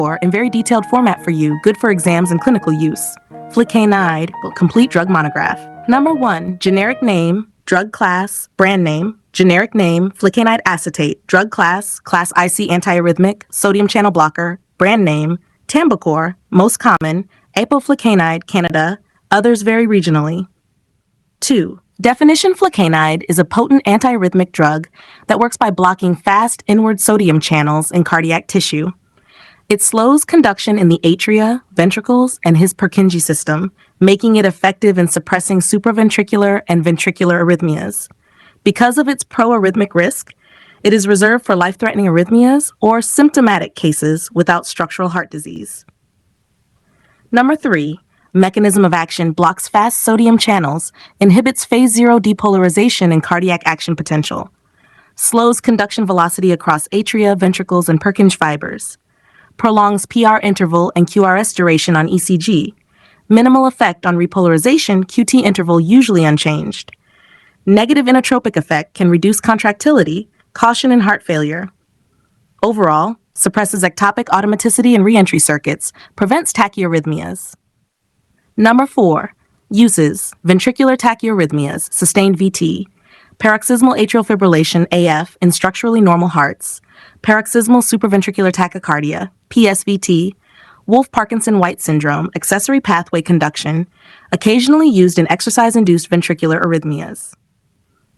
Tambocor in very detailed format for you, good for exams and clinical use. Flecainide, complete drug monograph. Number 1, generic name, drug class, brand name, generic name, flecainide acetate, drug class, class IC antiarrhythmic, sodium channel blocker, brand name, Tambocor, most common, apoflecainide, Canada, others vary regionally. 2. Definition: Flecainide is a potent antiarrhythmic drug that works by blocking fast inward sodium channels in cardiac tissue. It slows conduction in the atria, ventricles, and his Purkinje system, making it effective in suppressing supraventricular and ventricular arrhythmias. Because of its proarrhythmic risk, it is reserved for life-threatening arrhythmias or symptomatic cases without structural heart disease. Number 3. Mechanism of action: blocks fast sodium channels, inhibits phase 0 depolarization and cardiac action potential, slows conduction velocity across atria, ventricles, and Purkinje fibers, prolongs PR interval and QRS duration on ECG, minimal effect on repolarization, QT interval usually unchanged. Negative inotropic effect can reduce contractility, caution in heart failure. Overall, suppresses ectopic automaticity and reentry circuits, prevents tachyarrhythmias. Number 4. Uses: ventricular tachyarrhythmias, sustained VT, paroxysmal atrial fibrillation AF in structurally normal hearts, paroxysmal supraventricular tachycardia PSVT, Wolff-Parkinson-White syndrome, accessory pathway conduction, occasionally used in exercise-induced ventricular arrhythmias.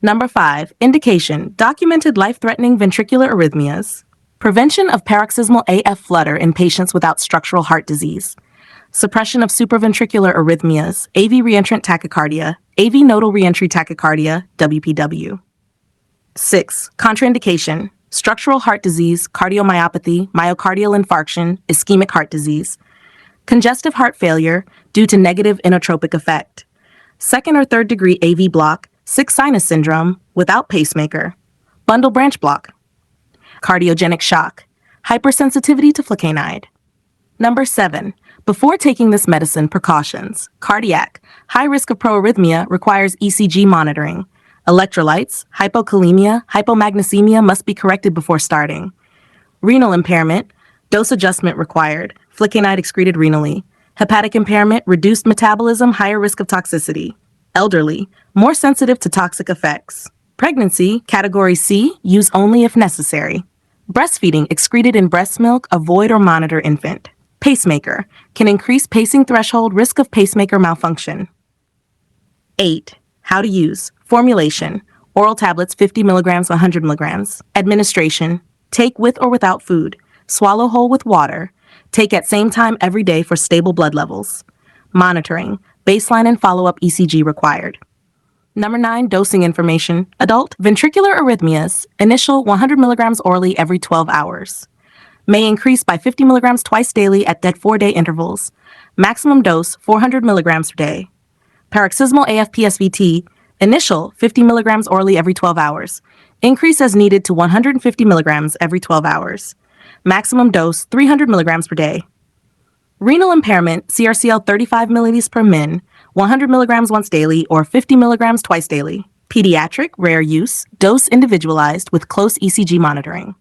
Number 5. Indication: documented life-threatening ventricular arrhythmias, prevention of paroxysmal AF flutter in patients without structural heart disease, suppression of supraventricular arrhythmias, AV reentrant tachycardia, AV nodal reentry tachycardia, WPW. 6. Contraindication: structural heart disease, cardiomyopathy, myocardial infarction, ischemic heart disease, congestive heart failure due to negative inotropic effect, second or third degree AV block, sick sinus syndrome without pacemaker, bundle branch block, cardiogenic shock, hypersensitivity to flecainide. Number 7. Before taking this medicine, precautions: cardiac, high risk of proarrhythmia, requires ECG monitoring. Electrolytes, hypokalemia, hypomagnesemia must be corrected before starting. Renal impairment, dose adjustment required, flecainide excreted renally. Hepatic impairment, reduced metabolism, higher risk of toxicity. Elderly, more sensitive to toxic effects. Pregnancy, category C, use only if necessary. Breastfeeding, excreted in breast milk, avoid or monitor infant. Pacemaker, can increase pacing threshold, risk of pacemaker malfunction. 8. How to use: formulation, oral tablets 50 mg, 100 mg. Administration, take with or without food, swallow whole with water, take at same time every day for stable blood levels. Monitoring, baseline and follow-up ECG required. Number 9. Dosing information: adult ventricular arrhythmias, initial 100 mg orally every 12 hours. May increase by 50 mg twice daily at 4-day intervals. Maximum dose 400 mg per day. Paroxysmal AF PSVT, initial 50 mg orally every 12 hours. Increase as needed to 150 mg every 12 hours. Maximum dose 300 mg per day. Renal impairment, CRCL 35 milliliters per min, 100 mg once daily or 50 mg twice daily. Pediatric, rare use, dose individualized with close ECG monitoring.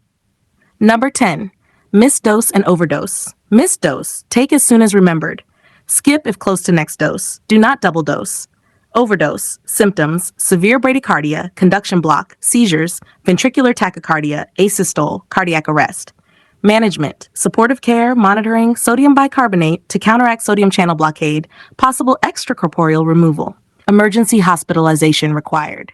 Number 10. Missed dose and overdose. Missed dose, take as soon as remembered. Skip if close to next dose. Do not double dose. Overdose, symptoms: severe bradycardia, conduction block, seizures, ventricular tachycardia, asystole, cardiac arrest. Management, supportive care, monitoring, sodium bicarbonate to counteract sodium channel blockade, possible extracorporeal removal. Emergency hospitalization required.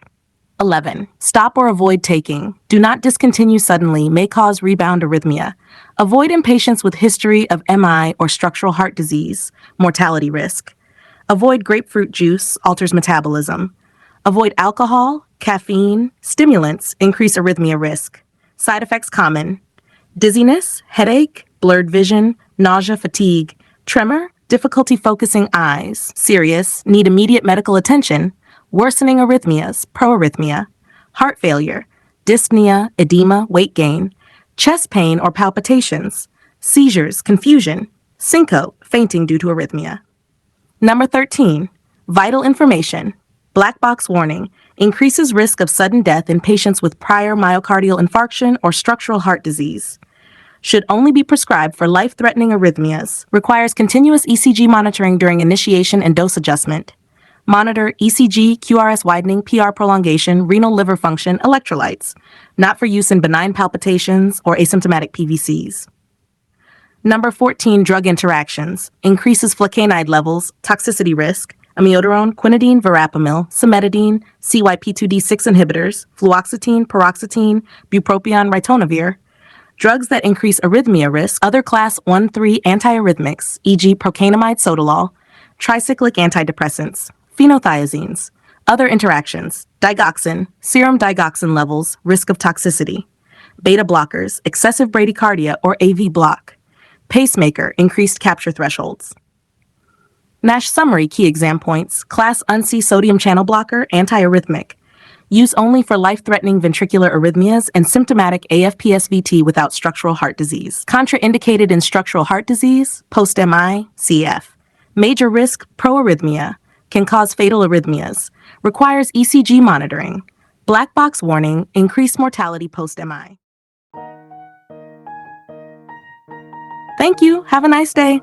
11. Stop or avoid taking. Do not discontinue suddenly, may cause rebound arrhythmia. Avoid in patients with history of MI or structural heart disease, mortality risk. Avoid grapefruit juice, alters metabolism. Avoid alcohol, caffeine, stimulants, increase arrhythmia risk. Side effects common: dizziness, headache, blurred vision, nausea, fatigue, tremor, difficulty focusing eyes, serious, need immediate medical attention, worsening arrhythmias, proarrhythmia, heart failure, dyspnea, edema, weight gain, chest pain or palpitations, seizures, confusion, syncope, fainting due to arrhythmia. Number 13. Vital information. Black box warning, increases risk of sudden death in patients with prior myocardial infarction or structural heart disease. Should only be prescribed for life-threatening arrhythmias. Requires continuous ECG monitoring during initiation and dose adjustment. Monitor ECG, QRS widening, PR prolongation, renal liver function, electrolytes. Not for use in benign palpitations or asymptomatic PVCs. Number 14, drug interactions. Increases flecainide levels, toxicity risk, amiodarone, quinidine, verapamil, cimetidine, CYP2D6 inhibitors, fluoxetine, paroxetine, bupropion, ritonavir. Drugs that increase arrhythmia risk, other class 1-3 antiarrhythmics, e.g. procainamide sotalol, tricyclic antidepressants, phenothiazines. Other interactions, digoxin, serum digoxin levels, risk of toxicity. Beta blockers, excessive bradycardia or AV block. Pacemaker, increased capture thresholds. NASH summary key exam points, class UNC sodium channel blocker, antiarrhythmic. Use only for life-threatening ventricular arrhythmias and symptomatic AFPSVT without structural heart disease. Contraindicated in structural heart disease, post-MI, CF. Major risk, proarrhythmia. Can cause fatal arrhythmias. Requires ECG monitoring. Black box warning, increased mortality post-MI. Thank you. Have a nice day.